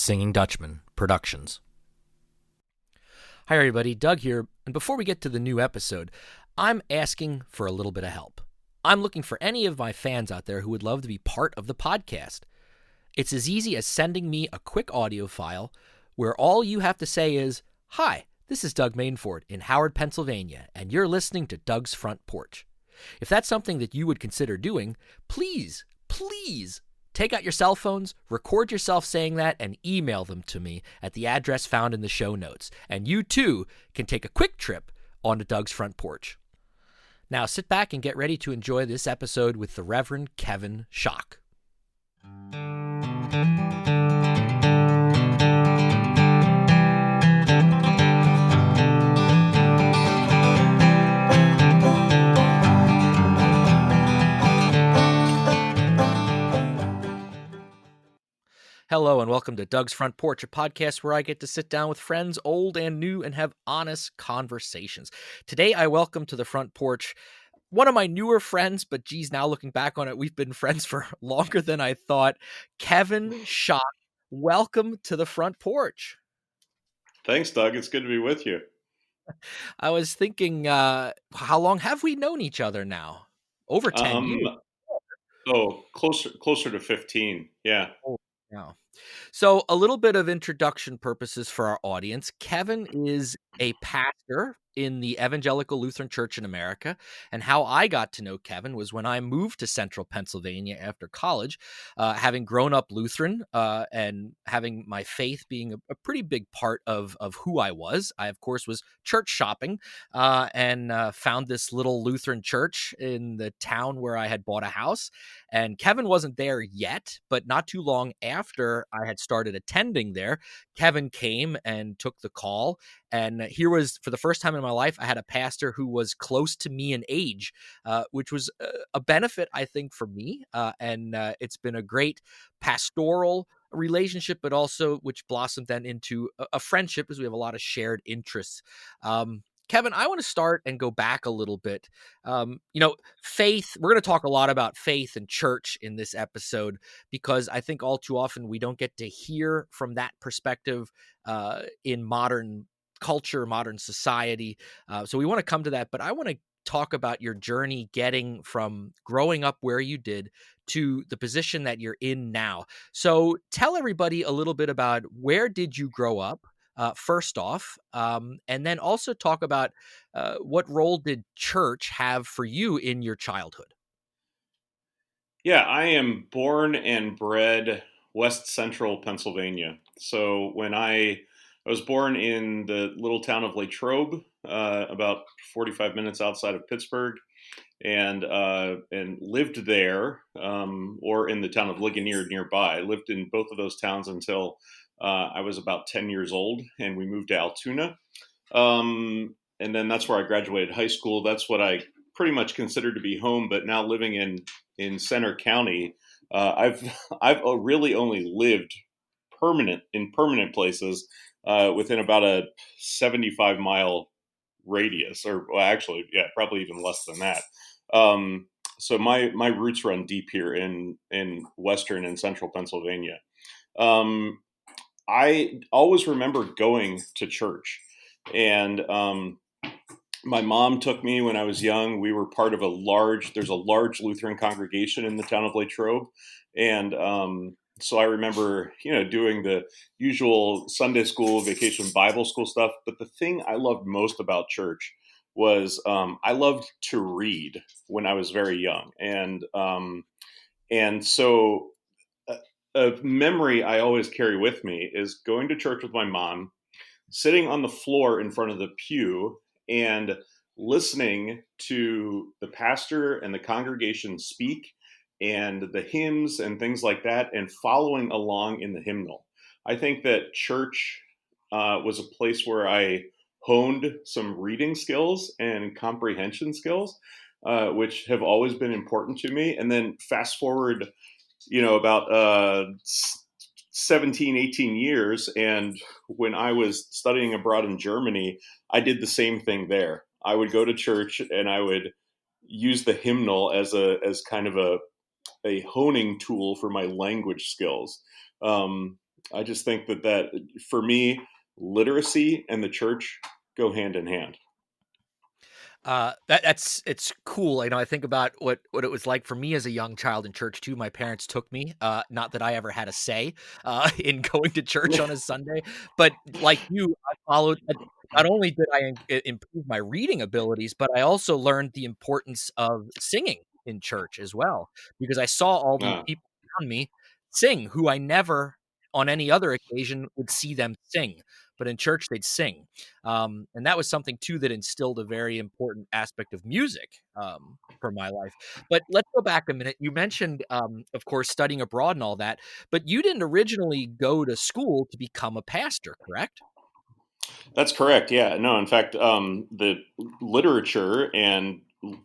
Singing Dutchman Productions. Hi everybody, Doug here, and before we get to the new episode, I'm asking for a little bit of help. I'm looking for any of my fans out there who would love to be part of the podcast. It's as easy as sending me a quick audio file where all you have to say is, "Hi, this is Doug Madenford in Howard, Pennsylvania, and you're listening to Doug's Front Porch." If that's something that you would consider doing, please take out your cell phones, record yourself saying that, and email them to me at the address found in the show notes. And you too can take a quick trip onto Doug's Front Porch. Now sit back and get ready to enjoy this episode with the Reverend Kevin Schock. Hello and welcome to Doug's Front Porch, a podcast where I get to sit down with friends old and new and have honest conversations. Today I welcome to the front porch one of my newer friends, but geez, now looking back on it, we've been friends for longer than I thought. Kevin Schock, welcome to the front porch. Thanks, Doug. It's good to be with you. I was thinking, how long have we known each other now? Over 10 years. Oh, closer to 15. Yeah. Oh, yeah. So a little bit of introduction purposes for our audience. Kevin is a pastor in the Evangelical Lutheran Church in America. And how I got to know Kevin was when I moved to central Pennsylvania after college, having grown up Lutheran and having my faith being a pretty big part of who I was. I, of course, was church shopping and found this little Lutheran church in the town where I had bought a house. And Kevin wasn't there yet, but not too long after I had started attending there, Kevin came and took the call. And here was, for the first time in my life, I had a pastor who was close to me in age, which was a benefit, I think, for me. And it's been a great pastoral relationship, but also which blossomed then into a friendship as we have a lot of shared interests. Kevin, I want to start and go back a little bit. Faith, we're going to talk a lot about faith and church in this episode because I think all too often we don't get to hear from that perspective in modern culture, modern society. So we want to come to that, but I want to talk about your journey getting from growing up where you did to the position that you're in now. So tell everybody a little bit about where did you grow up? First off, and then also talk about what role did church have for you in your childhood? Yeah, I am born and bred West Central Pennsylvania. So when I was born in the little town of Latrobe, about 45 minutes outside of Pittsburgh, and lived there, or in the town of Ligonier nearby. I lived in both of those towns until I was about 10 years old, and we moved to Altoona. And then that's where I graduated high school. That's what I pretty much considered to be home. But now living in Center County, I've really only lived in permanent places within about a 75-mile radius, or well, actually, yeah, probably even less than that. So my roots run deep here in Western and Central Pennsylvania. I always remember going to church, and my mom took me when I was young. We were part of there's a large Lutheran congregation in the town of Latrobe. And so I remember, doing the usual Sunday school, vacation Bible school stuff. But the thing I loved most about church was I loved to read when I was very young. And so a memory I always carry with me is going to church with my mom, sitting on the floor in front of the pew and listening to the pastor and the congregation speak and the hymns and things like that, and following along in the hymnal. I think that church was a place where I honed some reading skills and comprehension skills, which have always been important to me. And then fast forward, about 17, 18 years. And when I was studying abroad in Germany, I did the same thing there. I would go to church and I would use the hymnal as kind of a honing tool for my language skills. I just think that for me, literacy and the church go hand in hand. That's it's cool. I think about what it was like for me as a young child in church too. My parents took me. Not that I ever had a say in going to church on a Sunday, but like you, I followed. Not only did I improve my reading abilities, but I also learned the importance of singing in church as well, because I saw all these Uh, people around me sing who I never on any other occasion would see them sing, but in church they'd sing. And that was something too that instilled a very important aspect of music for my life. But let's go back a minute. You mentioned, of course, studying abroad and all that, but you didn't originally go to school to become a pastor, correct? that's correct. Yeah. No, in fact, the literature and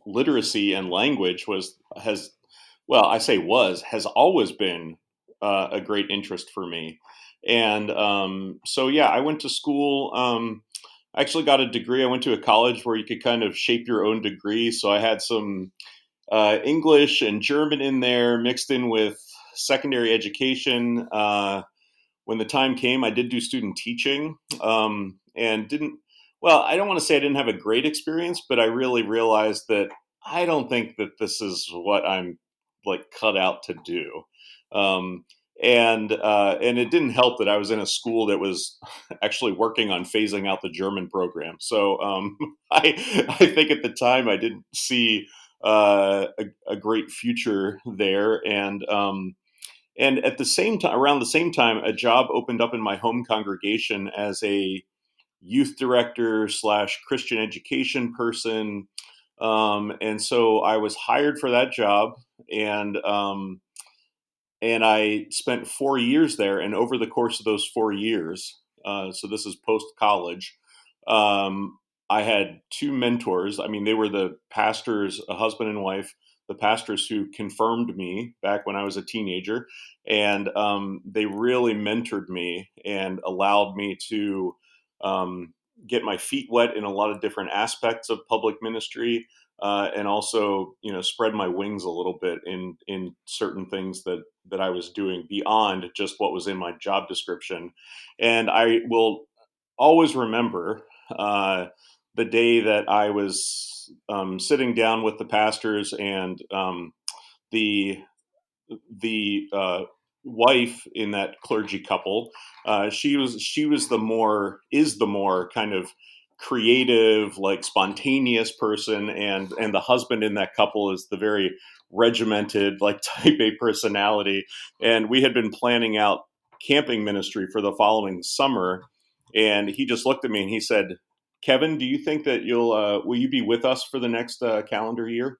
literacy and language I say has always been a great interest for me. And so, yeah, I went to school. I actually got a degree. I went to a college where you could kind of shape your own degree. So I had some English and German in there mixed in with secondary education. When the time came, I did do student teaching and didn't. Well, I don't want to say I didn't have a great experience, but I really realized that I don't think that this is what I'm like cut out to do. Um, and it didn't help that I was in a school that was actually working on phasing out the German program. So I think at the time I didn't see a great future there, and at the same time, around the same time, a job opened up in my home congregation as a youth director slash Christian education person. And so I was hired for that job, and and I spent 4 years there. And over the course of those 4 years, so this is post college, um, I had two mentors. I mean, they were the pastors, a husband and wife, the pastors who confirmed me back when I was a teenager. And they really mentored me and allowed me to um, get my feet wet in a lot of different aspects of public ministry. And also, spread my wings a little bit in certain things that I was doing beyond just what was in my job description. And I will always remember the day that I was sitting down with the pastors and the the wife in that clergy couple. She was the more kind of creative, like spontaneous person, and the husband in that couple is the very regimented, like type A personality. And we had been planning out camping ministry for the following summer, and he just looked at me and he said, "Kevin, do you think that will you be with us for the next calendar year?"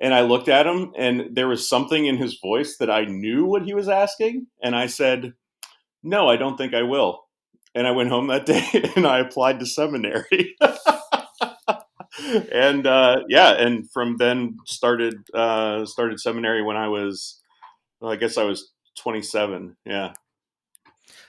And I looked at him, and there was something in his voice that I knew what he was asking. And I said, "No, I don't think I will." And I went home that day and I applied to seminary. And yeah, and from then started seminary when I was, well, I guess I was 27. Yeah.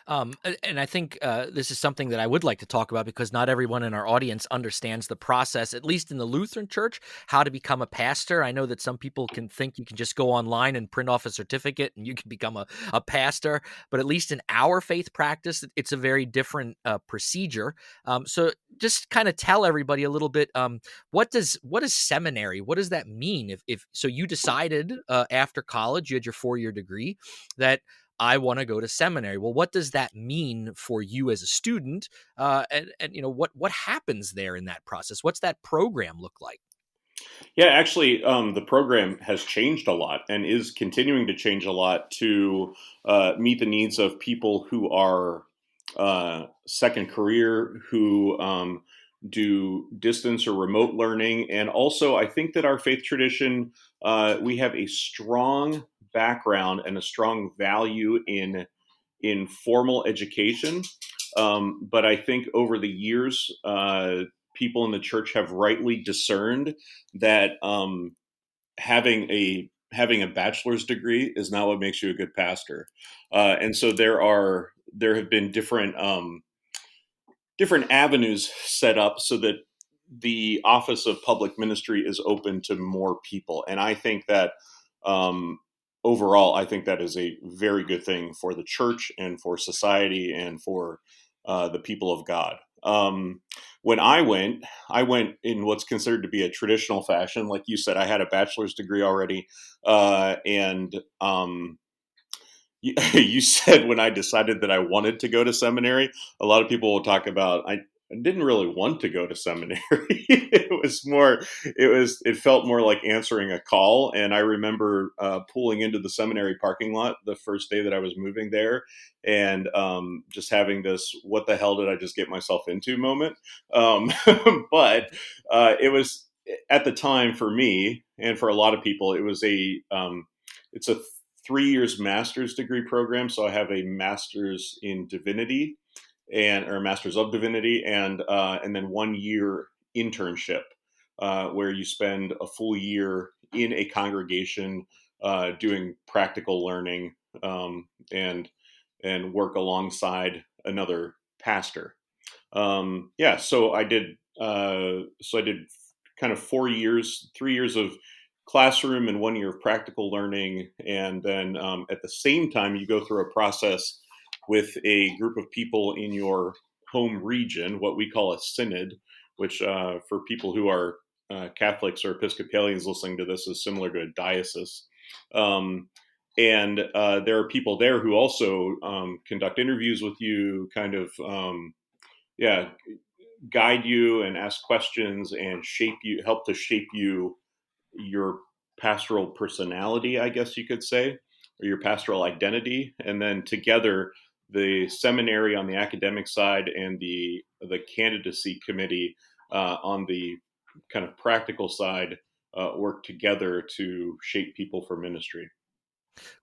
And I think this is something that I would like to talk about because not everyone in our audience understands the process, at least in the Lutheran Church, how to become a pastor. I know that some people can think you can just go online and print off a certificate and you can become a pastor, but at least in our faith practice, it's a very different procedure. So just kind of tell everybody a little bit, what is seminary? What does that mean? If so, you decided after college, you had your 4-year degree that I want to go to seminary. Well, what does that mean for you as a student? And what happens there in that process? What's that program look like? Yeah, actually, the program has changed a lot and is continuing to change a lot to meet the needs of people who are second career, who do distance or remote learning. And also, I think that our faith tradition, we have a strong background and a strong value in formal education. But I think over the years, people in the church have rightly discerned that having a bachelor's degree is not what makes you a good pastor. And so there have been different avenues set up so that the office of public ministry is open to more people. And I think that um, overall, I think that is a very good thing for the church and for society and for the people of God. When I went in what's considered to be a traditional fashion. Like you said, I had a bachelor's degree already, and you said when I decided that I wanted to go to seminary, a lot of people will talk about I didn't really want to go to seminary. It felt more like answering a call. And I remember pulling into the seminary parking lot the first day that I was moving there, and just having this "what the hell did I just get myself into" moment. Um, but it was at the time for me and for a lot of people, it was it's a 3 years master's degree program. So I have a master's in divinity and or master's of divinity, and then 1 year internship where you spend a full year in a congregation doing practical learning, and work alongside another pastor. Yeah, so I did kind of 4 years, 3 years of classroom and 1 year of practical learning, and then at the same time, you go through a process with a group of people in your home region, what we call a synod, which for people who are Catholics or Episcopalians listening to this is similar to a diocese. Um, and there are people there who also conduct interviews with you, kind of yeah, guide you and ask questions and shape you, help to shape you, your pastoral personality, I guess you could say, or your pastoral identity. And then together, the seminary on the academic side and the candidacy committee on the kind of practical side work together to shape people for ministry.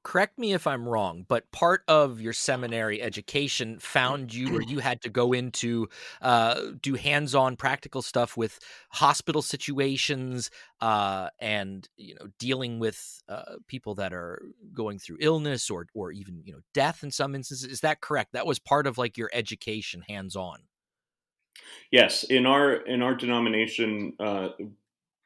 Correct me if I'm wrong, but part of your seminary education found you where you had to go into do hands-on practical stuff with hospital situations, and dealing with people that are going through illness or even death in some instances. Is that correct? That was part of like your education, hands-on. Yes, in our denomination,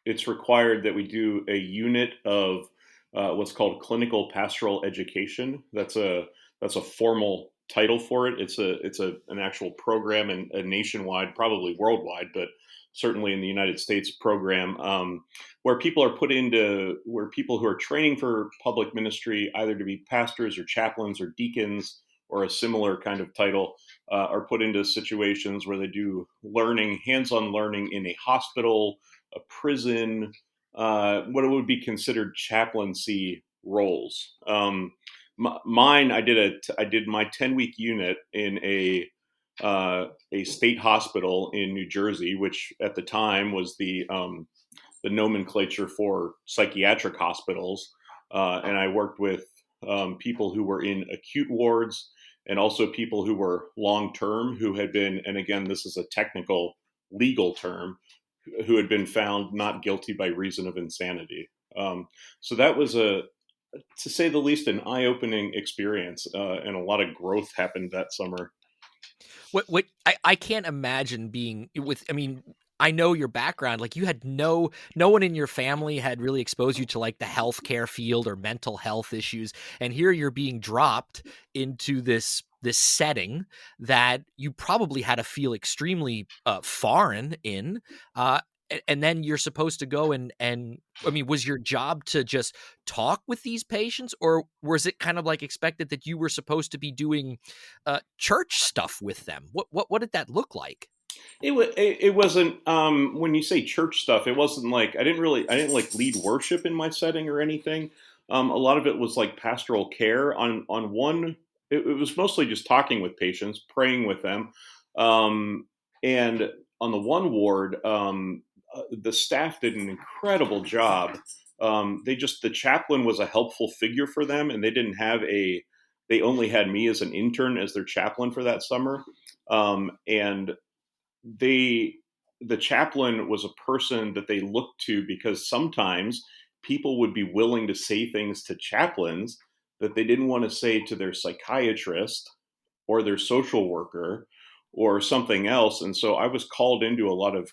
it's required that we do a unit of what's called clinical pastoral education. That's a formal title for it. It's an actual program, and a nationwide, probably worldwide, but certainly in the United States program, where people who are training for public ministry, either to be pastors or chaplains or deacons or a similar kind of title, are put into situations where they do learning, hands-on learning in a hospital, a prison, what it would be considered chaplaincy roles. Mine, I did my 10-week unit in a state hospital in New Jersey, which at the time was the nomenclature for psychiatric hospitals, and I worked with people who were in acute wards and also people who were long term, who had been, and again, this is a technical legal term, who had been found not guilty by reason of insanity. So that was to say the least, an eye-opening experience, and a lot of growth happened that summer. I can't imagine being with. I mean, I know your background. Like, you had no one in your family had really exposed you to like the healthcare field or mental health issues, and here you're being dropped into this setting that you probably had to feel extremely foreign in. And then you're supposed to go and I mean, was your job to just talk with these patients, or was it kind of like expected that you were supposed to be doing church stuff with them? What did that look like? It wasn't, when you say church stuff, it wasn't like I didn't like lead worship in my setting or anything. A lot of it was like pastoral care. On one, it was mostly just talking with patients, praying with them, um, and on the one ward, the staff did an incredible job. The chaplain was a helpful figure for them, and they only had me as an intern as their chaplain for that summer. And they the chaplain was a person that they looked to, because sometimes people would be willing to say things to chaplains that they didn't want to say to their psychiatrist or their social worker or something else. And so I was called into a lot of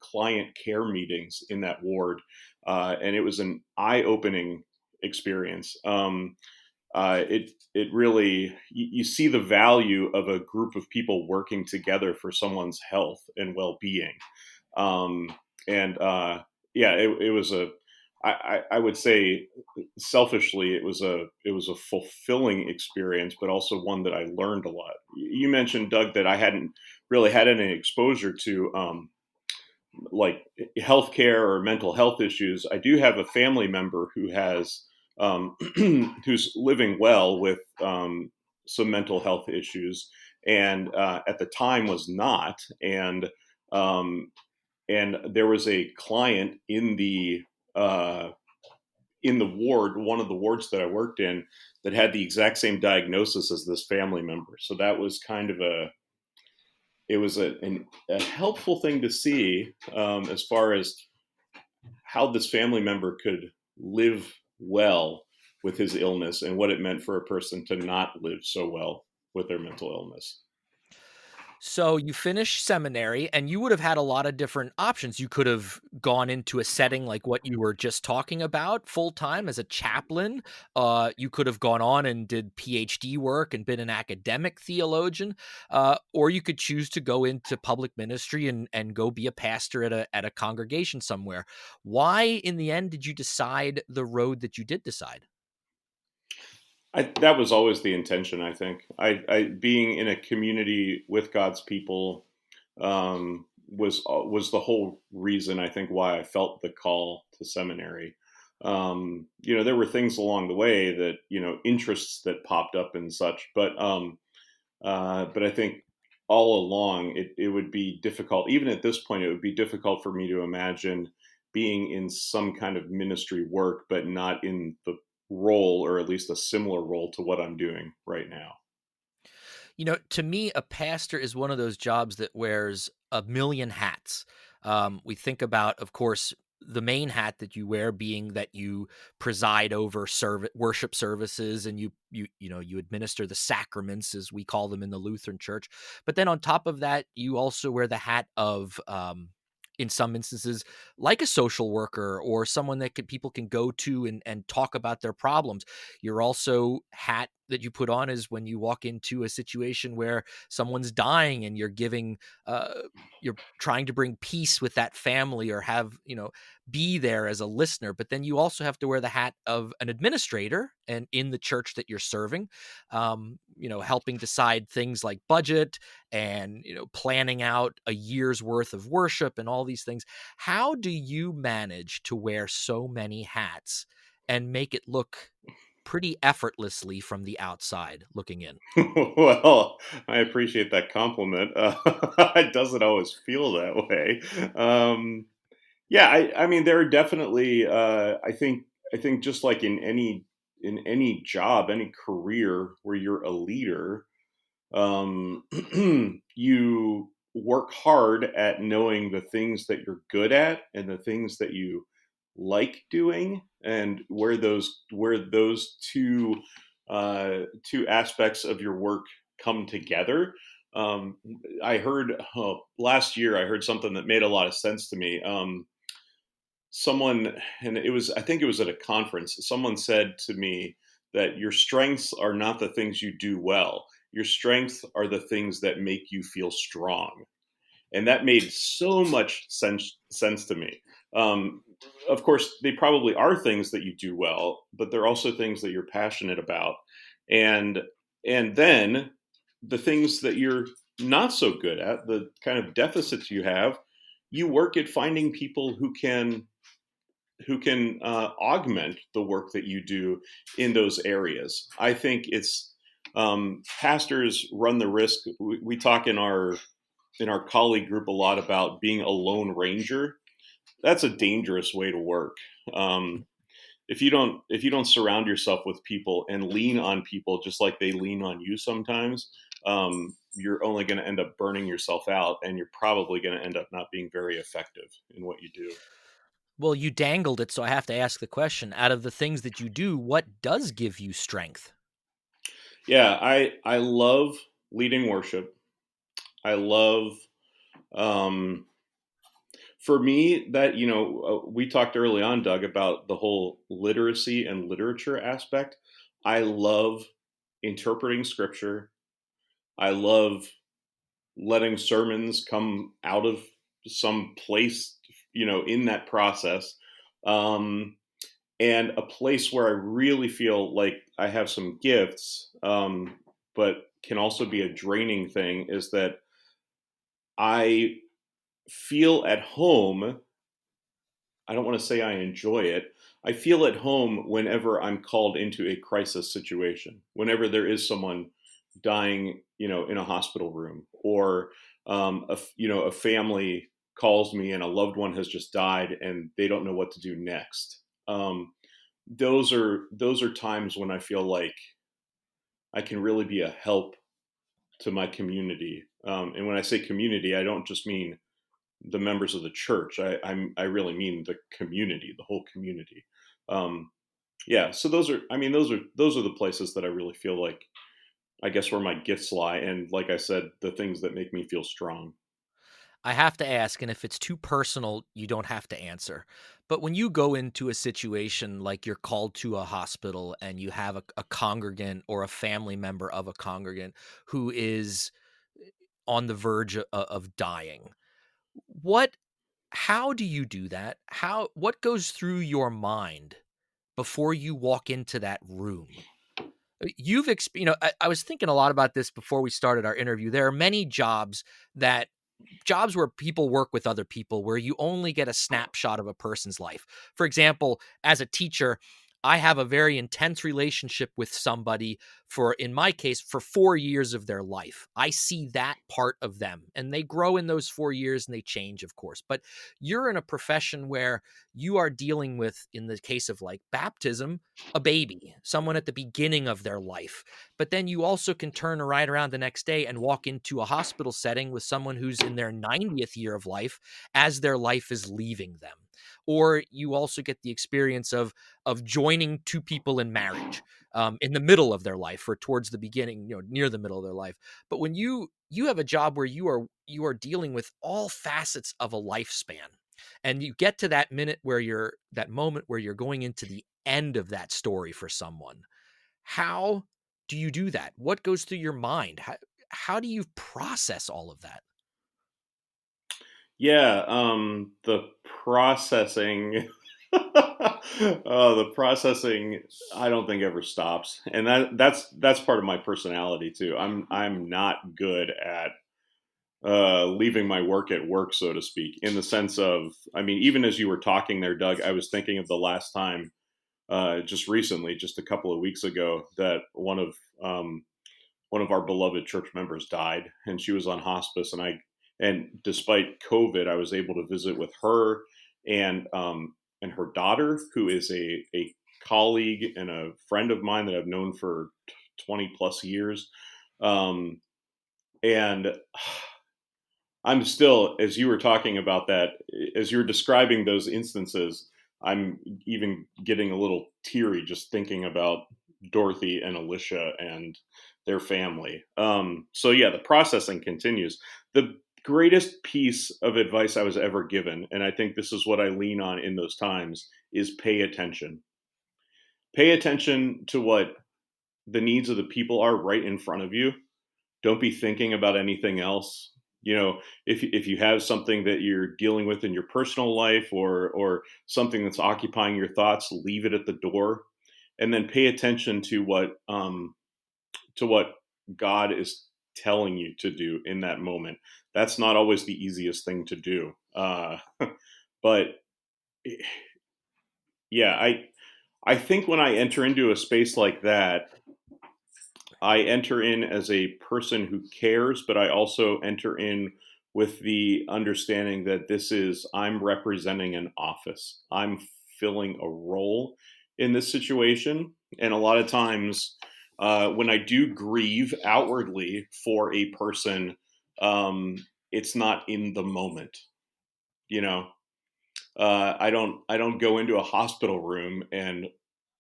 client care meetings in that ward, and it was an eye-opening experience. It really you see the value of a group of people working together for someone's health and well being. Um, and Yeah, it was a I would say selfishly it was a fulfilling experience, but also one that I learned a lot. You mentioned, Doug, that I hadn't really had any exposure to like healthcare or mental health issues. I do have a family member who has who's living well with some mental health issues, and at the time was not. Um, and there was a client uh, in the ward, one of the wards that I worked in, that had the exact same diagnosis as this family member. So that was kind of a helpful thing to see, as far as how this family member could live well with his illness and what it meant for a person to not live so well with their mental illness. So you finished seminary and you would have had a lot of different options. You could have gone into a setting like what you were just talking about full time as a chaplain. You could have gone on and did PhD work and been an academic theologian, or you could choose to go into public ministry and go be a pastor at a congregation somewhere. Why, in the end, did you decide the road that you did decide? That was always the intention. I think I being in a community with God's people was the whole reason, I think, why I felt the call to seminary. There were things along the way that interests that popped up and such, but I think all along it would be difficult. Even at this point, it would be difficult for me to imagine being in some kind of ministry work, but not in the role, or at least a similar role to what I'm doing right now. To me, a pastor is one of those jobs that wears a million hats. We think about, of course, the main hat that you wear being that you preside over worship services and you administer the sacraments as we call them in the Lutheran Church. But then on top of that, you also wear the hat of in some instances like a social worker or someone that people can go to and talk about their problems. You're also hat that you put on is when you walk into a situation where someone's dying and uh, you're trying to bring peace with that family or have be there as a listener. But then you also have to wear the hat of an administrator and in the church that you're serving, helping decide things like budget and planning out a year's worth of worship and all these things. How do you manage to wear so many hats and make it look pretty effortlessly from the outside looking in? Well, I appreciate that compliment. It doesn't always feel that way. Yeah, I mean, there are definitely. I think just like in any job, any career where you're a leader, um, you work hard at knowing the things that you're good at and the things that you like doing, and where those two aspects of your work come together. Um, I heard last year. I heard something that made a lot of sense to me. Someone, and I think it was at a conference, someone said to me that your strengths are not the things you do well. Your strengths are the things that make you feel strong. And that made so much sense to me. Um, of course, they probably are things that you do well, but they're also things that you're passionate about. And and then the things that you're not so good at, the kind of deficits you have, you work at finding people who can augment the work that you do in those areas. I think it's pastors run the risk. We talk in our colleague group a lot about being a lone ranger. That's a dangerous way to work. Um, if you don't surround yourself with people and lean on people just like they lean on you sometimes, you're only going to end up burning yourself out, and you're probably going to end up not being very effective in what you do. Well, you dangled it, so I have to ask the question. Out of the things that you do, what does give you strength? Yeah, I love leading worship. I love um, For me, that, we talked early on, Doug, about the whole literacy and literature aspect. I love interpreting scripture. I love letting sermons come out of some place, in that process. Um, and a place where I really feel like I have some gifts, but can also be a draining thing, is that I feel at home. I don't want to say I enjoy it. I feel at home whenever I'm called into a crisis situation, whenever there is someone dying, in a hospital room, or a family calls me and a loved one has just died and they don't know what to do next. Those are times when I feel like I can really be a help to my community. And when I say community, I don't just mean the members of the church. I really mean the community, the whole community. Um, yeah. So those are the places that I really feel like, I guess, where my gifts lie, and like I said, the things that make me feel strong. I have to ask, and if it's too personal, you don't have to answer. But when you go into a situation like you're called to a hospital and you have a congregant or a family member of a congregant who is on the verge of dying, what how do you do that? What goes through your mind before you walk into that room? I was thinking a lot about this before we started our interview. There are many jobs where people work with other people where you only get a snapshot of a person's life. For example, as a teacher, I have a very intense relationship with somebody for, in my case, for 4 years of their life. I see that part of them and they grow in those 4 years and they change, of course. But you're in a profession where you are dealing with, in the case of like baptism, a baby, someone at the beginning of their life. But then you also can turn right around the next day and walk into a hospital setting with someone who's in their 90th year of life as their life is leaving them. Or you also get the experience of joining two people in marriage in the middle of their life or towards the beginning, near the middle of their life. But when you have a job where you are dealing with all facets of a lifespan, and you get to that moment where you're going into the end of that story for someone, how do you do that? What goes through your mind? How do you process all of that? Yeah, the processing, the processing, I don't think ever stops, and that's part of my personality too. I'm not good at leaving my work at work, so to speak, in the sense of, I mean, even as you were talking there, Doug, I was thinking of the last time, just recently, just a couple of weeks ago, that one of our beloved church members died, and she was on hospice, and despite COVID, I was able to visit with her and her daughter, who is a colleague and a friend of mine that I've known for 20 plus years. Um, and I'm still, as you were talking about that, as you're describing those instances, I'm even getting a little teary just thinking about Dorothy and Alicia and their family. So yeah, the processing continues. The greatest piece of advice I was ever given, and I think this is what I lean on in those times, is pay attention. Pay attention to what the needs of the people are right in front of you. Don't be thinking about anything else. If you have something that you're dealing with in your personal life, or something that's occupying your thoughts, leave it at the door, and then pay attention to what God is telling you to do in that moment. That's not always the easiest thing to do, but yeah, I think when I enter into a space like that, I enter in as a person who cares, but I also enter in with the understanding that I'm representing an office. I'm filling a role in this situation. And a lot of times, when I do grieve outwardly for a person, it's not in the moment, you know. I don't go into a hospital room and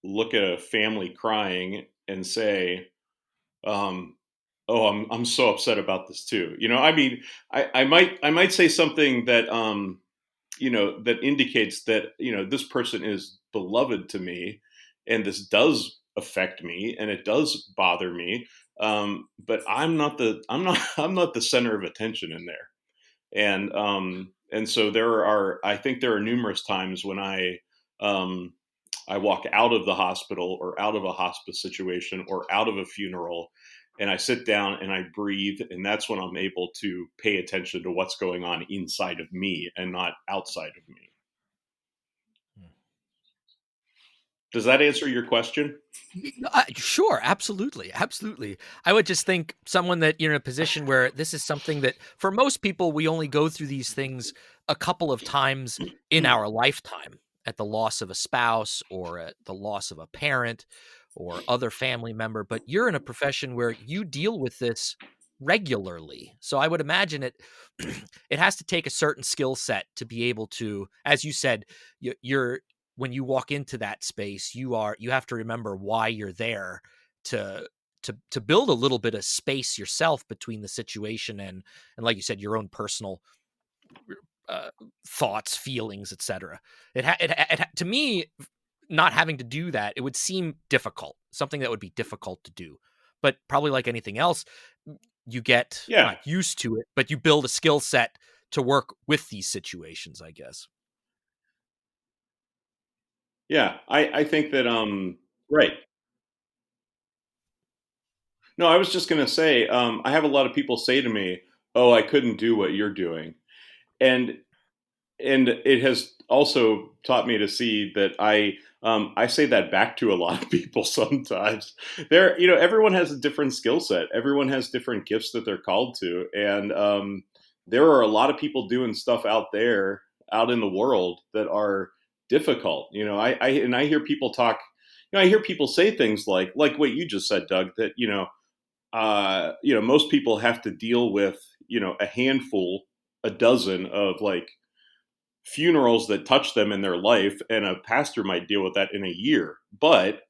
look at a family crying and say, um, "Oh, I'm so upset about this too." I mean, I might say something that that indicates that this person is beloved to me, and this does affect me, and it does bother me. But I'm not the center of attention in there. And so I think there are numerous times when um, I walk out of the hospital or out of a hospice situation or out of a funeral, and I sit down and I breathe, and that's when I'm able to pay attention to what's going on inside of me and not outside of me. Does that answer your question? Sure, absolutely, absolutely. I would just think someone that you're in a position where this is something that for most people we only go through these things a couple of times in our lifetime at the loss of a spouse or at the loss of a parent or other family member, but you're in a profession where you deal with this regularly. So I would imagine it has to take a certain skill set to be able to, as you said, you're when you walk into that space, you have to remember why you're there to to build a little bit of space yourself between the situation and like you said, your own personal uh, thoughts, feelings, etc. To me, not having to do that, it would seem difficult, something that would be difficult to do. But probably like anything else, you get Yeah, not used to it, but you build a skill set to work with these situations, I guess. yeah. I think that right. No, I was just gonna say, I have a lot of people say to me, "Oh, I couldn't do what you're doing," and it has also taught me to see that I say that back to a lot of people sometimes. Everyone has a different skill set. Everyone has different gifts that they're called to, and there are a lot of people doing stuff out there, out in the world, that are difficult. I hear people talk. I hear people say things like what you just said, Doug. That most people have to deal with a handful, a dozen of like funerals that touch them in their life, and a pastor might deal with that in a year. But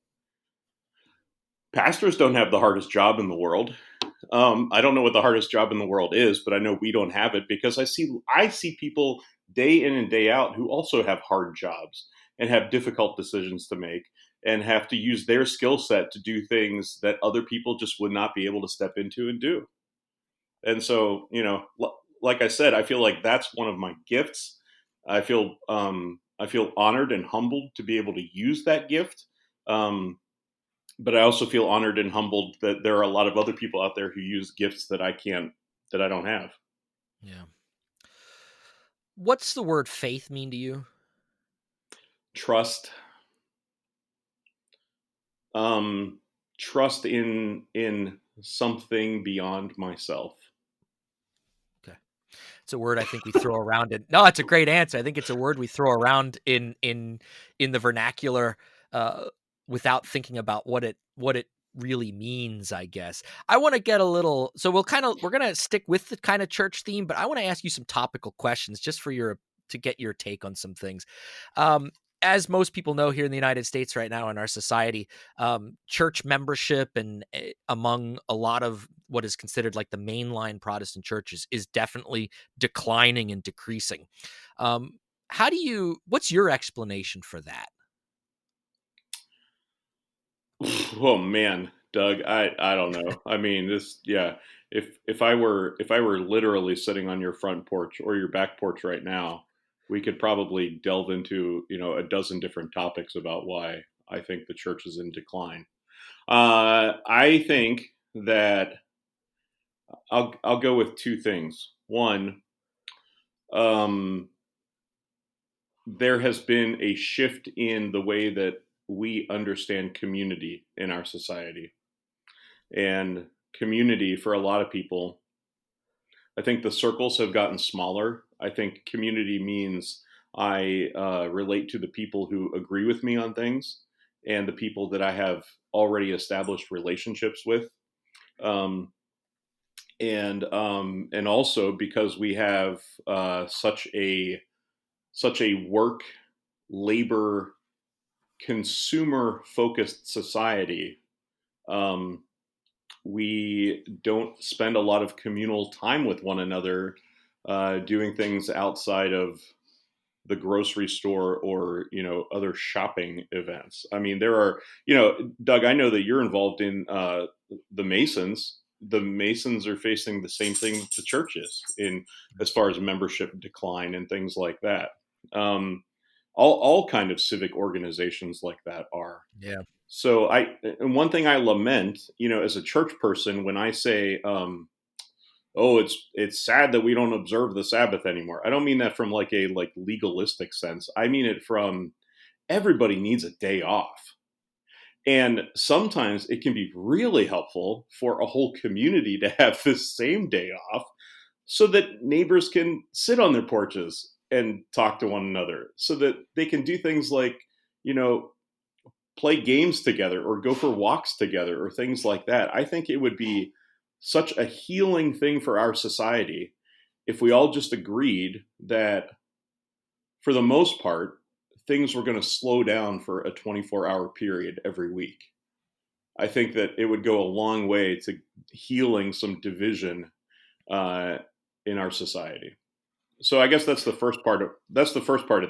pastors don't have the hardest job in the world. I don't know what the hardest job in the world is, but I know we don't have it because I see people day in and day out who also have hard jobs and have difficult decisions to make and have to use their skill set to do things that other people just would not be able to step into and do. And so, like I said, I feel like that's one of my gifts. I feel honored and humbled to be able to use that gift. Um, but I also feel honored and humbled that there are a lot of other people out there who use gifts that I don't have. Yeah. What's the word faith mean to you? Trust, um, trust in something beyond myself. Okay. It's a word I think we throw around it. No, it's a great answer. I think it's a word we throw around in the vernacular uh, without thinking about what it really means, I guess. I want to get a little so we're going to stick with the kind of church theme, but I want to ask you some topical questions just for your to get your take on some things. Um as most people know here in the United States right now in our society, church membership and among a lot of what is considered like the mainline Protestant churches is definitely declining and decreasing. Um, what's your explanation for that? Oh man, Doug, I don't know. I mean, this yeah. If I were literally sitting on your front porch or your back porch right now, we could probably delve into a dozen different topics about why I think the church is in decline. I think that I'll go with two things. One, um, there has been a shift in the way that we understand community in our society. And community for a lot of people, I think the circles have gotten smaller. I think community means I relate to the people who agree with me on things and the people that I have already established relationships with. Um, and also because we have such a work, labor, consumer focused society. Um, we don't spend a lot of communal time with one another, doing things outside of the grocery store or other shopping events. I mean, there are Doug. I know that you're involved in the Masons. The Masons are facing the same thing that the church is in as far as membership decline and things like that. Um, all kind of civic organizations like that are. Yeah. So and one thing I lament, as a church person, when I say, "Oh, it's sad that we don't observe the Sabbath anymore." I don't mean that from like a legalistic sense. I mean it from everybody needs a day off. And sometimes it can be really helpful for a whole community to have this same day off so that neighbors can sit on their porches and talk to one another, so that they can do things like, you know, play games together or go for walks together or things like that. I think it would be such a healing thing for our society if we all just agreed that, for the most part, things were going to slow down for a 24-hour period every week. I think that it would go a long way to healing some division uh, in our society. So I guess that's the first part of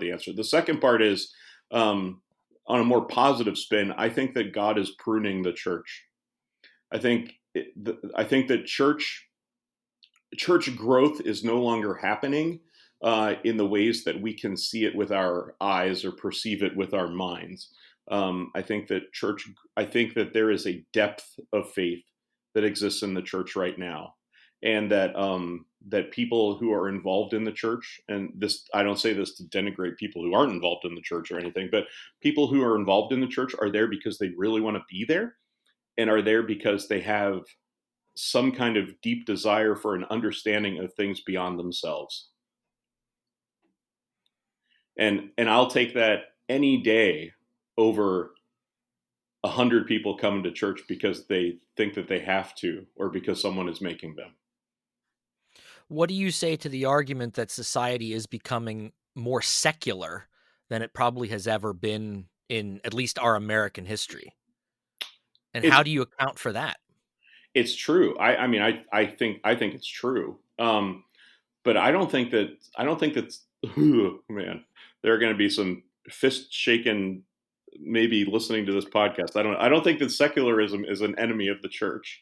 the answer. The second part is, um, on a more positive spin. I think that God is pruning the church. I think that church growth is no longer happening in the ways that we can see it with our eyes or perceive it with our minds. I think that church. I think that there is a depth of faith that exists in the church right now, and that people who are involved in the church, and this, I don't say this to denigrate people who aren't involved in the church or anything, but people who are involved in the church are there because they really want to be there, and are there because they have some kind of deep desire for an understanding of things beyond themselves. And I'll take that any day over 100 people coming to church because they think that they have to, or because someone is making them. What do you say to the argument that society is becoming more secular than it probably has ever been in at least our American history? And It's how do you account for that? it's true. I mean, I think it's true. But I don't think that man, there are going to be some fist shaking maybe listening to this podcast. I don't think that secularism is an enemy of the church.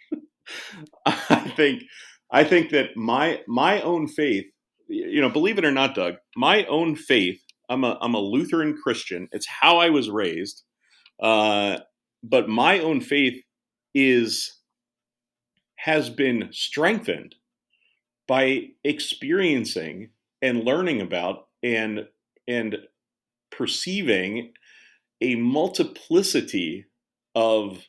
I think I think that my own faith, believe it or not, Doug, my own faith. I'm a Lutheran Christian. It's how I was raised. Uh, but my own faith is has been strengthened by experiencing and learning about and perceiving a multiplicity of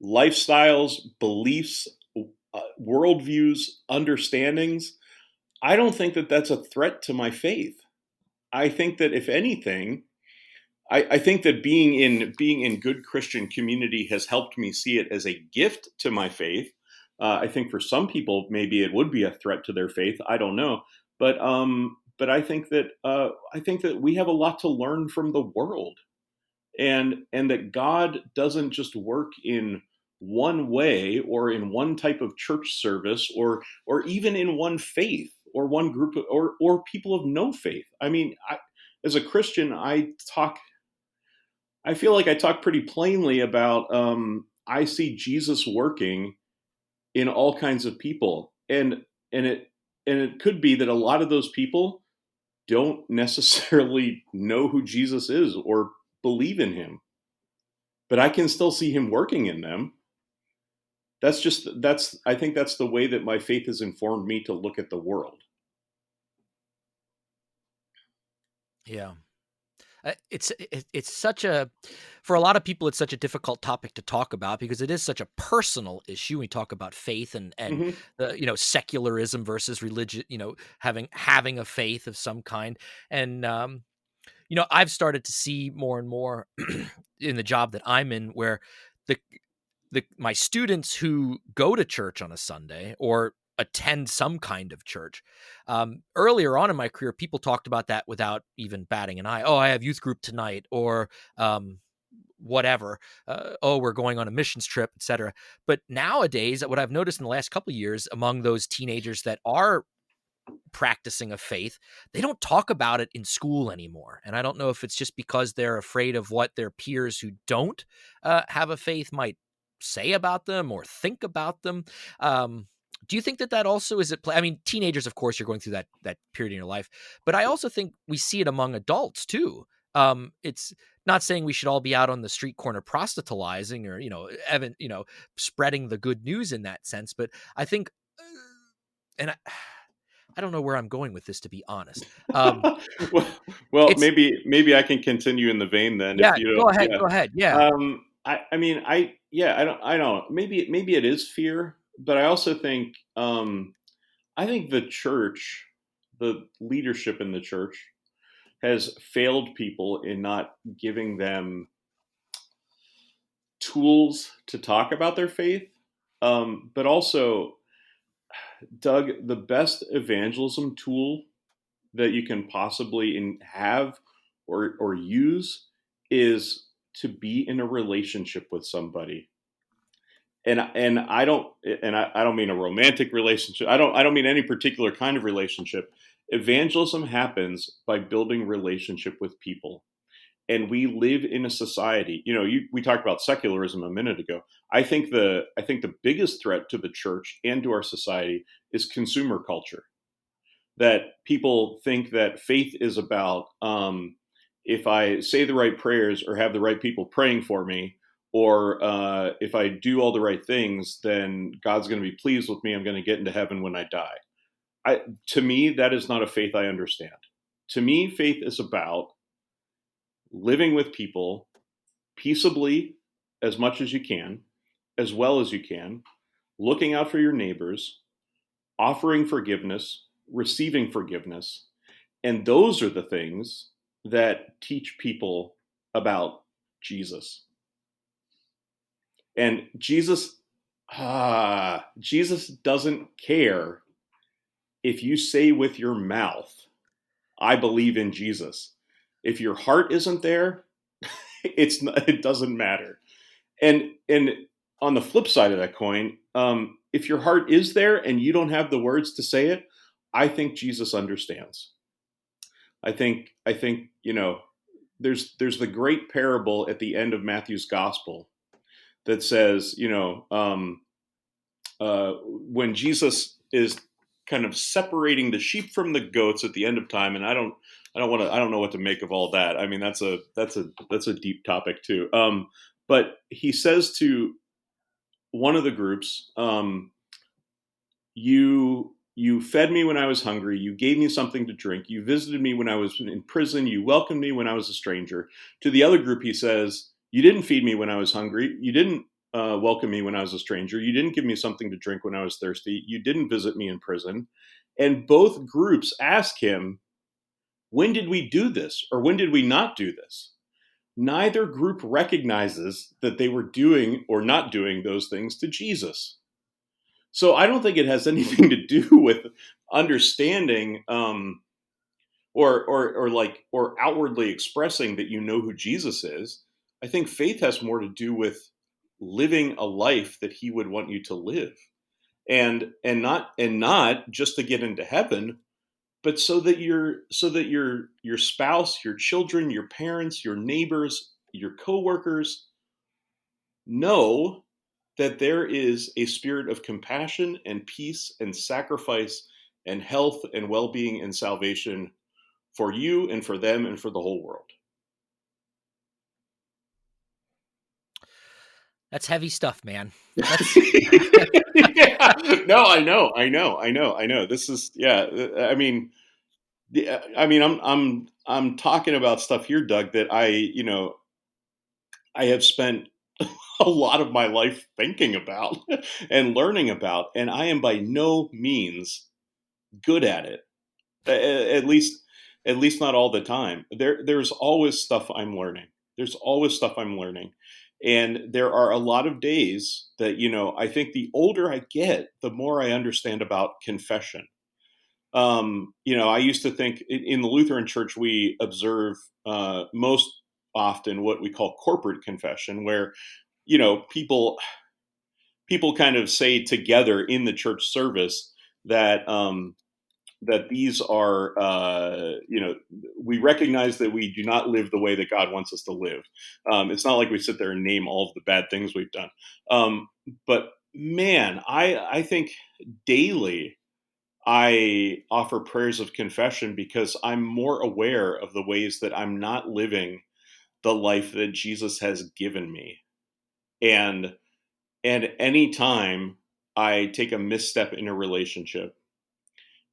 lifestyles, beliefs, worldviews, understandings. I don't think that that's a threat to my faith. I think that, if anything, I think that being in good Christian community has helped me see it as a gift to my faith. I think for some people, maybe it would be a threat to their faith. I don't know, but I think that we have a lot to learn from the world, and that God doesn't just work in one way or in one type of church service or even in one faith or one group of, or people of no faith. I mean, as a Christian, I feel like I talk pretty plainly about, I see Jesus working in all kinds of people, and it could be that a lot of those people don't necessarily know who Jesus is or believe in him, but I can still see him working in them. That's I think that's the way that my faith has informed me to look at the world. Yeah. It's such a for a lot of people, it's such a difficult topic to talk about because it is such a personal issue. We talk about faith and Hmm. the, secularism versus religion, having a faith of some kind. And I've started to see more and more in the job that I'm in where the my students who go to church on a Sunday or attend some kind of church. Earlier on in my career, people talked about that without even batting an eye. Oh, I have youth group tonight, or whatever. Oh, we're going on a missions trip, etc. But nowadays, what I've noticed in the last couple of years among those teenagers that are practicing a faith, they don't talk about it in school anymore. And I don't know if it's just because they're afraid of what their peers who don't have a faith might say about them or think about them. Do you think that that also is at play? I mean, teenagers, of course, you're going through that period in your life, but I also think we see it among adults too. It's not saying we should all be out on the street corner proselytizing or spreading the good news in that sense, but I think, and I don't know where I'm going with this, to be honest. well, well, It's maybe I can continue in the vein then if Yeah, you go don't. ahead, Yeah. go ahead. Yeah. I mean, I don't. Maybe it is fear, but I also think I think the church, the leadership in the church, has failed people in not giving them tools to talk about their faith. But also, Doug, the best evangelism tool that you can possibly have or use is to be in a relationship with somebody. And I don't mean a romantic relationship. I don't mean any particular kind of relationship. Evangelism happens by building relationship with people. And we live in a society. We talked about secularism a minute ago. I think the biggest threat to the church and to our society is consumer culture, that people think that faith is about, if I say the right prayers or have the right people praying for me, or if I do all the right things, then God's going to be pleased with me. I'm going to get into heaven when I die. To me, that is not a faith I understand. To me, faith is about living with people peaceably as much as you can, as well as you can, looking out for your neighbors, offering forgiveness, receiving forgiveness. And those are the things that teach people about Jesus. And Jesus doesn't care if you say with your mouth, I believe in Jesus. If your heart isn't there, it doesn't matter. And on the flip side of that coin, if your heart is there and you don't have the words to say it, I think Jesus understands. I think there's the great parable at the end of Matthew's gospel that says, when Jesus is kind of separating the sheep from the goats at the end of time, and I don't know what to make of all that. I mean, that's a deep topic too. But he says to one of the groups, you fed me when I was hungry. You gave me something to drink. You visited me when I was in prison. You welcomed me when I was a stranger. To the other group, he says, you didn't feed me when I was hungry. You didn't welcome me when I was a stranger. You didn't give me something to drink when I was thirsty. You didn't visit me in prison. And both groups ask him, when did we do this? Or when did we not do this? Neither group recognizes that they were doing or not doing those things to Jesus. So I don't think it has anything to do with understanding, or outwardly expressing that you know who Jesus is. I think faith has more to do with living a life that He would want you to live, and not just to get into heaven, but so that your spouse, your children, your parents, your neighbors, your coworkers know that there is a spirit of compassion and peace and sacrifice and health and well-being and salvation for you and for them and for the whole world. That's heavy stuff, man. That's Yeah. No, I know. This is, yeah. I mean, I'm talking about stuff here, Doug, that I have spent a lot of my life thinking about and learning about, and I am by no means good at it. At least, not all the time. There's always stuff I'm learning. There's always stuff I'm learning, and there are a lot of days that I think the older I get, the more I understand about confession. I used to think in the Lutheran Church we observe most often what we call corporate confession, where people kind of say together in the church service that that these are, we recognize that we do not live the way that God wants us to live. It's not like we sit there and name all of the bad things we've done. But man, I think daily I offer prayers of confession because I'm more aware of the ways that I'm not living the life that Jesus has given me. And anytime I take a misstep in a relationship,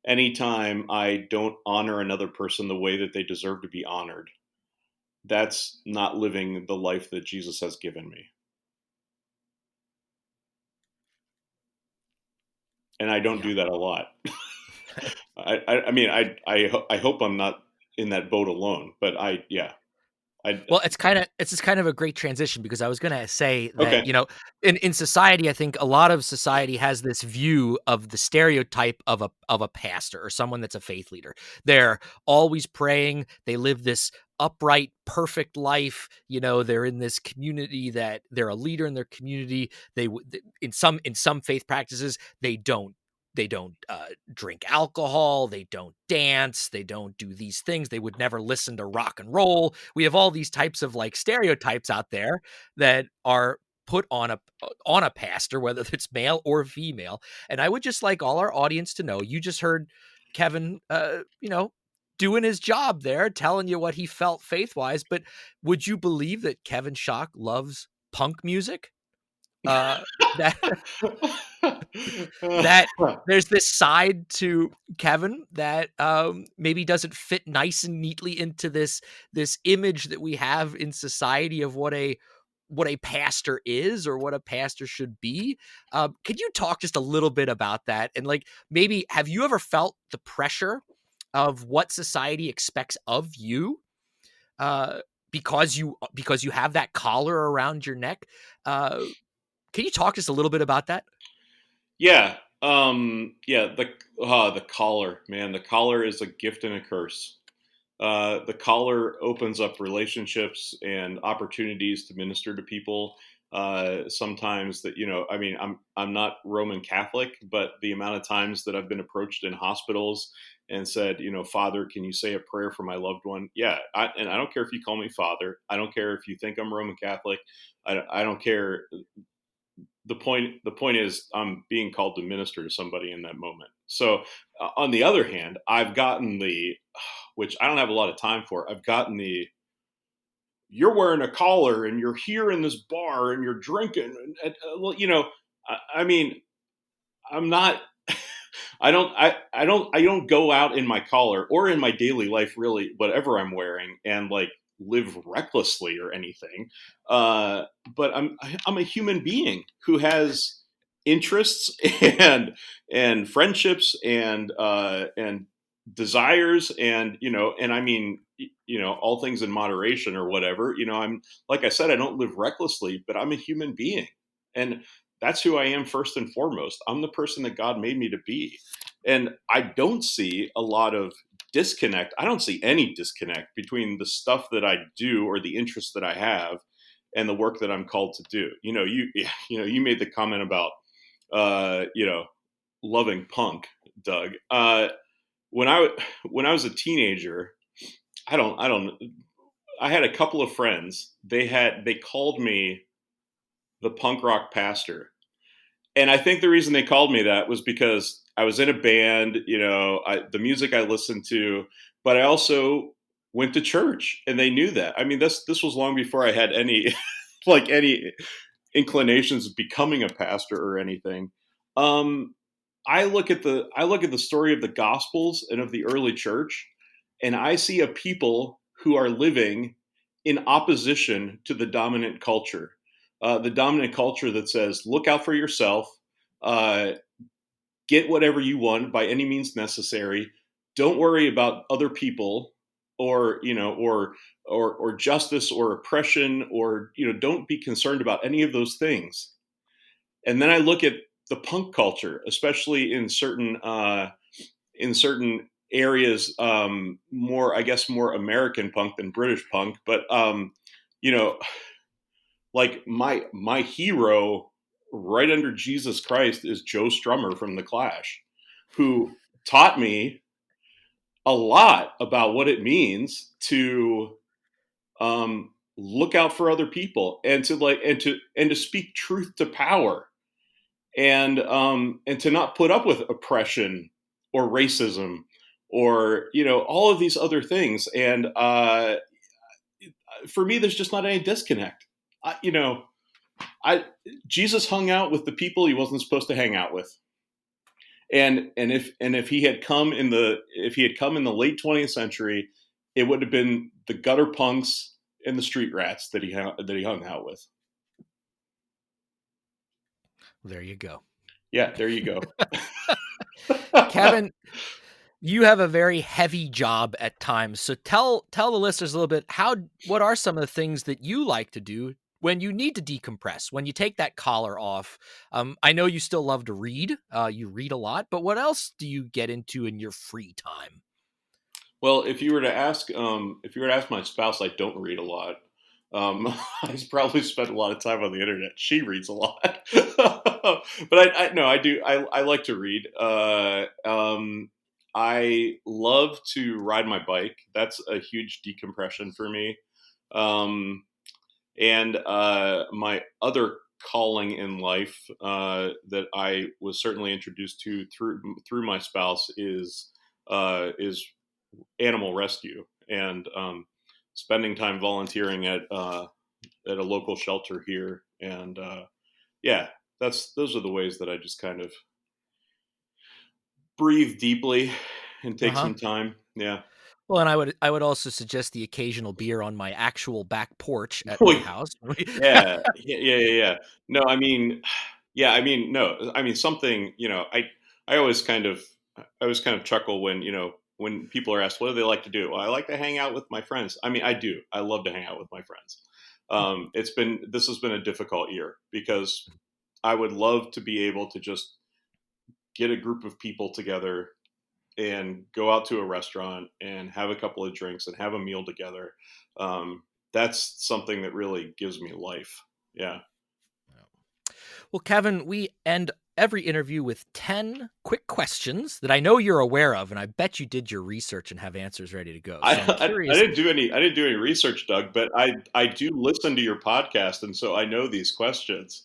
anytime I don't honor another person the way that they deserve to be honored, that's not living the life that Jesus has given me. And I don't Yeah. do that a lot. I mean, I hope I'm not in that boat alone, but yeah, I, Well, it's just kind of a great transition because I was gonna say that, okay. in society, I think a lot of society has this view of the stereotype of a pastor or someone that's a faith leader. They're always praying, they live this upright, perfect life, they're in this community that they're a leader in their community. In some faith practices, they don't drink alcohol, they don't dance, they don't do these things, they would never listen to rock and roll. We have all these types of like stereotypes out there that are put on a pastor, whether it's male or female. And I would just like all our audience to know, you just heard Kevin, doing his job there, telling you what he felt faith wise. But would you believe that Kevin Schock loves punk music? Uh, that that there's this side to Kevin that maybe doesn't fit nice and neatly into this image that we have in society of what a pastor is or what a pastor should be. Could you talk just a little bit about that? And like maybe have you ever felt the pressure of what society expects of you uh, because you have that collar around your neck? Can you talk just a little bit about that? Yeah. Yeah, the collar, man, the collar is a gift and a curse. The collar opens up relationships and opportunities to minister to people. Sometimes that, I mean, I'm not Roman Catholic, but the amount of times that I've been approached in hospitals and said, Father, can you say a prayer for my loved one? Yeah, and I don't care if you call me Father. I don't care if you think I'm Roman Catholic. I don't care. The point is I'm being called to minister to somebody in that moment. So on the other hand, I've gotten the, which I don't have a lot of time for, I've gotten the, you're wearing a collar and you're here in this bar and you're drinking well, I mean, I'm not, I don't go out in my collar or in my daily life, really, whatever I'm wearing, and like live recklessly or anything. Uh, but I'm a human being who has interests and friendships and desires, and I mean, all things in moderation or whatever. I'm, like I said, I don't live recklessly, but I'm a human being, and that's who I am first and foremost. I'm the person that God made me to be. And I don't see a lot of disconnect. I don't see any disconnect between the stuff that I do or the interests that I have and the work that I'm called to do. You made the comment about uh, you know, loving punk, Doug. When I when I was a teenager, I don't I had a couple of friends. They called me the punk rock pastor, and I think the reason they called me that was because I was in a band, the music I listened to, but I also went to church, and they knew that. I mean, this was long before I had any like any inclinations of becoming a pastor or anything. Um, I look at the story of the Gospels and of the early church, and I see a people who are living in opposition to the dominant culture. The dominant culture that says, "Look out for yourself, uh, get whatever you want by any means necessary. Don't worry about other people, or or justice or oppression, or don't be concerned about any of those things." And then I look at the punk culture, especially in certain areas, more, I guess, more American punk than British punk. But you know, like my hero right under Jesus Christ is Joe Strummer from the Clash, who taught me. a lot about what it means to look out for other people and to speak truth to power and to not put up with oppression or racism or all of these other things. And for me, there's just not any disconnect. I, you know, I Jesus hung out with the people he wasn't supposed to hang out with. And if he had come in the late 20th century, it would have been the gutter punks and the street rats that he hung out with. There you go. Yeah, there you go. Kevin, you have a very heavy job at times. So tell the listeners a little bit what are some of the things that you like to do when you need to decompress, when you take that collar off? I know you still love to read. You read a lot, but what else do you get into in your free time? Well, if you were to ask my spouse, I don't read a lot. I probably spend a lot of time on the internet. She reads a lot, but I no, I do. I like to read. I love to ride my bike. That's a huge decompression for me. Um, and my other calling in life that I was certainly introduced to through my spouse is animal rescue and spending time volunteering at a local shelter here. And yeah, those are the ways that I just kind of breathe deeply and Uh take huh. some time. Yeah. Well, and I would also suggest the occasional beer on my actual back porch at my Well, house. yeah. No, I mean, yeah, I mean, no, I mean something. I always kind of, I always kind of chuckle when when people are asked what do they like to do. Well, I like to hang out with my friends. I mean, I do. I love to hang out with my friends. This has been a difficult year because I would love to be able to just get a group of people together and go out to a restaurant and have a couple of drinks and have a meal together. That's something that really gives me life. Yeah. Well, Kevin, we end every interview with 10 quick questions that I know you're aware of, and I bet you did your research and have answers ready to go. So I'm I curious. didn't do any research, Doug, but I do listen to your podcast, and so I know these questions.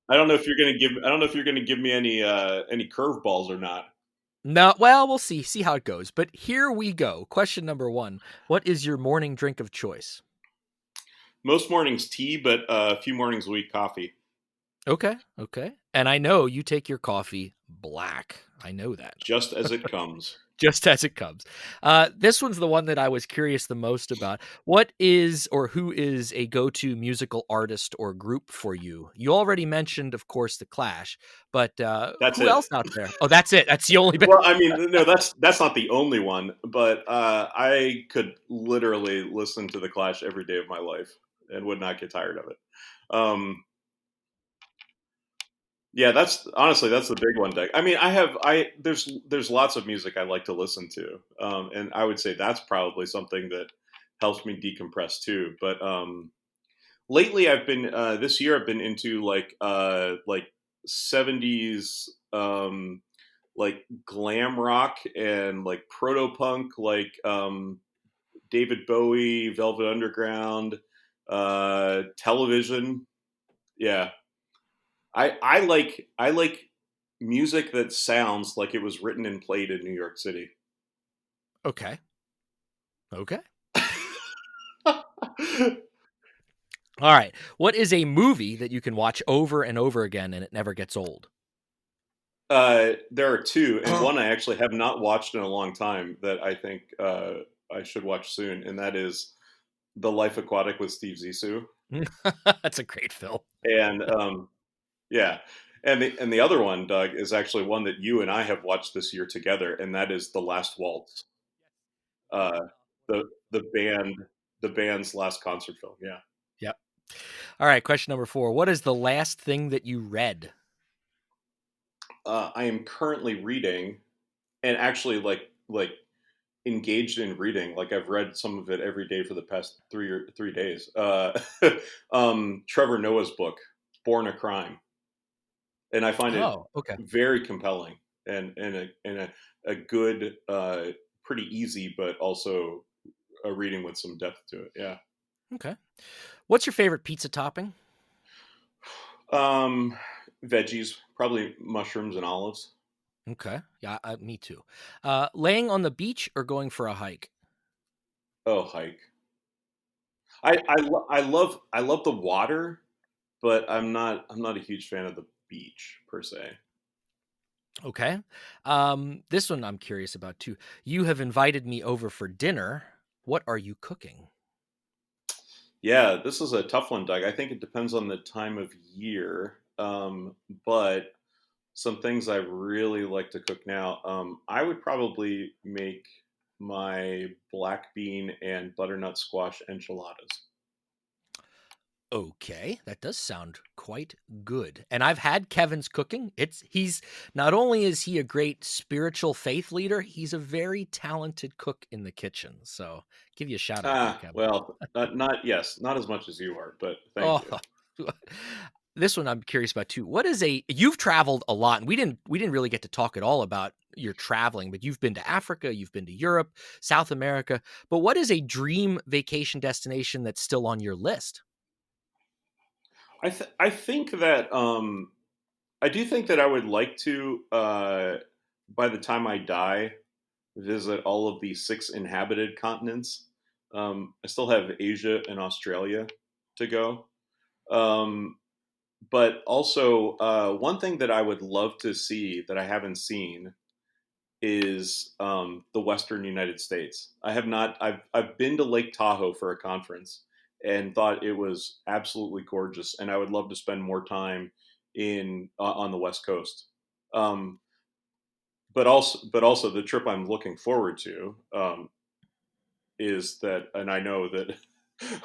I don't know if you're gonna give me any curveballs or not. No, well, we'll see. See how it goes. But here we go. Question number one. What is your morning drink of choice? Most mornings tea, but a few mornings a week coffee, Okay. Okay. And I know you take your coffee black. I know that. just as it comes. Just as it comes. This one's the one that I was curious the most about. What is or who is a go-to musical artist or group for you? You already mentioned, of course, The Clash, but That's who it. else out there? Oh, that's it. That's the only bit. Well, I mean, no, that's not the only one, but I could literally listen to the Clash every day of my life and would not get tired of it. Yeah, that's the big one, Doug. I mean, there's lots of music I like to listen to, and I would say that's probably something that helps me decompress too. But lately, I've been this year I've been into like 70s like glam rock and like proto punk, like David Bowie, Velvet Underground, Television. Yeah, I like music that sounds like it was written and played in New York City. Okay. Okay. All right. What is a movie that you can watch over and over again and it never gets old? There are two, and one I actually have not watched in a long time that I think I should watch soon, and that is The Life Aquatic with Steve Zissou. That's a great film. And yeah, and the other one, Doug, is actually one that you and I have watched this year together, and that is The Last Waltz. Uh, the the band the band's last concert film. Yeah. Yep. All right. Question number four. What is the last thing that you read? I am currently reading, and actually like engaged in reading. Like I've read some of it every day for the past 3 days. Trevor Noah's book, Born a Crime, and I find it Oh, okay. very compelling and a good pretty easy, but also a reading with some depth to it. Yeah. Okay. What's your favorite pizza topping? Um, Veggies, probably mushrooms and olives. Okay. Yeah, me too. Laying on the beach or going for a hike? Oh, hike. I love the water, but I'm not a huge fan of the beach per se. Okay. This one I'm curious about too. You have invited me over for dinner. What are you cooking? Yeah, this is a tough one, Doug. I think it depends on the time of year. But some things I really like to cook now. I would probably make my black bean and butternut squash enchiladas. Okay, that does sound quite good. And I've had Kevin's cooking. He's not only is he a great spiritual faith leader, he's a very talented cook in the kitchen. So, give you a shout out there, Ah, Kevin. well, not as much as you are, but thank Oh, you. this one I'm curious about too. What is a you've traveled a lot, and we didn't really get to talk at all about your traveling, but you've been to Africa, you've been to Europe, South America. But what is a dream vacation destination that's still on your list? I think that I do think that I would like to by the time I die visit all of the six inhabited continents. I still have Asia and Australia to go. Um, but also, one thing that I would love to see that I haven't seen is the Western United States. I have not. I've been to Lake Tahoe for a conference and thought it was absolutely gorgeous, and I would love to spend more time in on the West Coast. Um, but also the trip I'm looking forward to is that, and I know that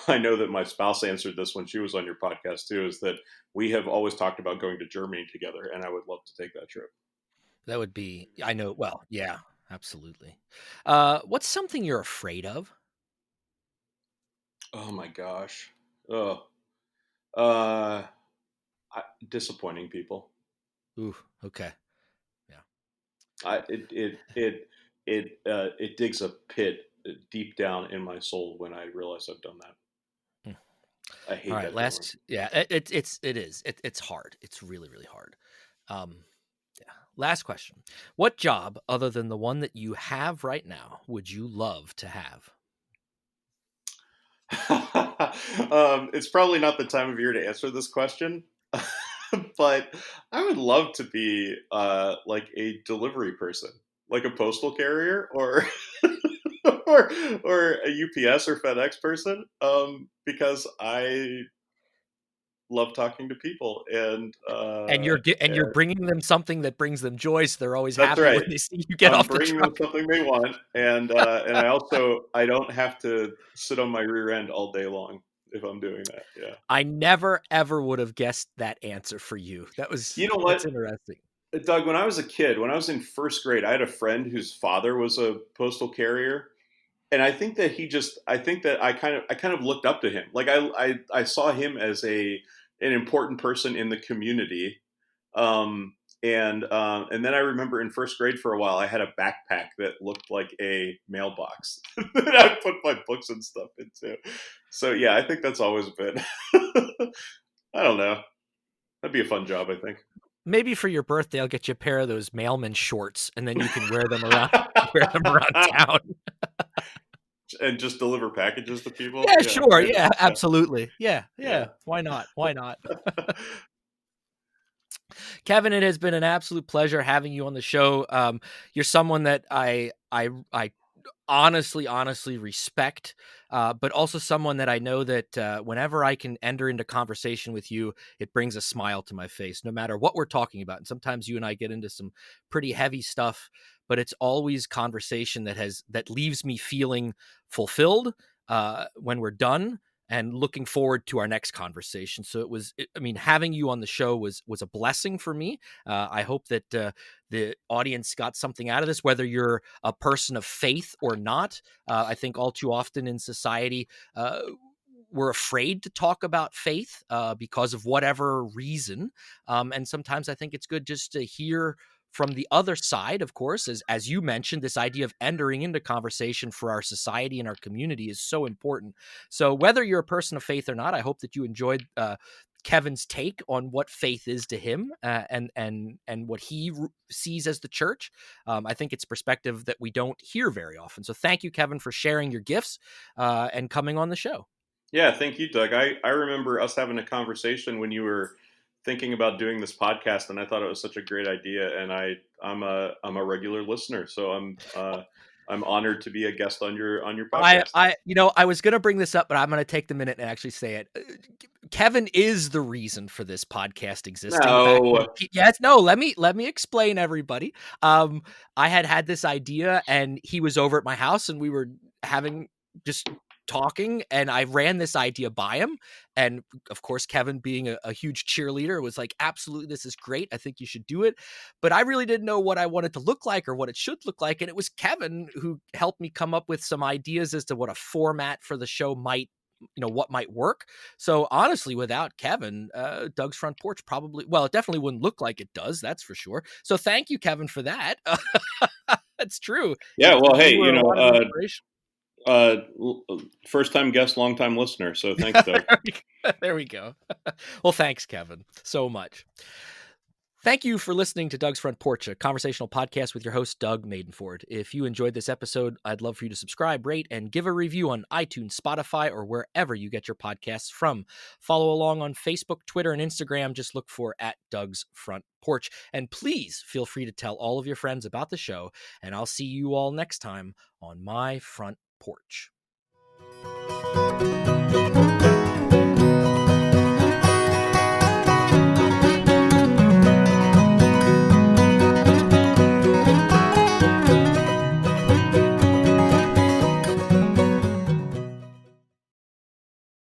I know that my spouse answered this when she was on your podcast too, is that we have always talked about going to Germany together, and I would love to take that trip. That would be I know well, yeah, absolutely. What's something you're afraid of? Oh my gosh. Oh, uh, disappointing people. Ooh, okay. Yeah. It digs a pit deep down in my soul when I realize I've done that. Mm. I All hate right, that feeling. last yeah, it's hard. It's really, really hard. Um, yeah. Last question. What job other than the one that you have right now would you love to have? It's probably not the time of year to answer this question, but I would love to be like a delivery person, like a postal carrier or or or a UPS or FedEx person, because I love talking to people And you're bringing them something that brings them joy, so they're always that's happy when right. they see you get I'm off the bringing them truck. something they want, and I don't have to sit on my rear end all day long if I'm doing that. Yeah. I never ever would have guessed that answer for you. You know That's what, interesting. Doug? When I was a kid, when I was in first grade, I had a friend whose father was a postal carrier, and I think that I kind of looked up to him. Like I saw him as a an important person in the community. And then I remember in first grade for a while, I had a backpack that looked like a mailbox that I put my books and stuff into. So yeah, I think that's always been. I don't know. That'd be a fun job, I think. Maybe for your birthday, I'll get you a pair of those mailman shorts, and then you can wear them around wear them around town. And just deliver packages to people. Yeah, Yeah, sure. maybe. Yeah, absolutely. Yeah, yeah. Yeah. Why not? Why not? Kevin, it has been an absolute pleasure having you on the show. You're someone that I honestly respect, but also someone that I know that whenever I can enter into conversation with you, it brings a smile to my face, no matter what we're talking about. And sometimes you and I get into some pretty heavy stuff, but it's always conversation that leaves me feeling fulfilled when we're done and looking forward to our next conversation. So I mean, having you on the show was a blessing for me. I hope that the audience got something out of this, whether you're a person of faith or not. I think all too often in society, we're afraid to talk about faith because of whatever reason. And sometimes I think it's good just to hear from the other side, of course, as you mentioned, this idea of entering into conversation for our society and our community is so important. So whether you're a person of faith or not, I hope that you enjoyed Kevin's take on what faith is to him, and what he sees as the church. I think it's perspective that we don't hear very often. So thank you, Kevin, for sharing your gifts and coming on the show. Yeah, thank you, Doug. I remember us having a conversation when you were thinking about doing this podcast, and I thought it was such a great idea. And I'm a regular listener, so I'm honored to be a guest on your podcast. I was going to bring this up, but I'm going to take the minute and actually say it. Kevin is the reason for this podcast existing back when, No, yes, no, let me explain, everybody. I had this idea, and he was over at my house, and we were having just talking, and I ran this idea by him. And of course, Kevin, being a huge cheerleader, was like, absolutely, this is great. I think you should do it. But I really didn't know what I wanted to look like or what it should look like. And it was Kevin who helped me come up with some ideas as to what a format for the show might, what might work. So honestly, without Kevin, Doug's Front Porch probably, well, it definitely wouldn't look like it does. That's for sure. So thank you, Kevin, for that. That's true. yeah, well, hey, You were a lot of inspiration. uh, first time guest, long time listener. So thanks, Doug. There we go. Well, thanks, Kevin, so much. Thank you for listening to Doug's Front Porch, a conversational podcast with your host, Doug Madenford. If you enjoyed this episode, I'd love for you to subscribe, rate, and give a review on iTunes, Spotify, or wherever you get your podcasts from. Follow along on Facebook, Twitter, and Instagram. Just look for @Doug's Front Porch. And please feel free to tell all of your friends about the show, and I'll see you all next time on my front porch.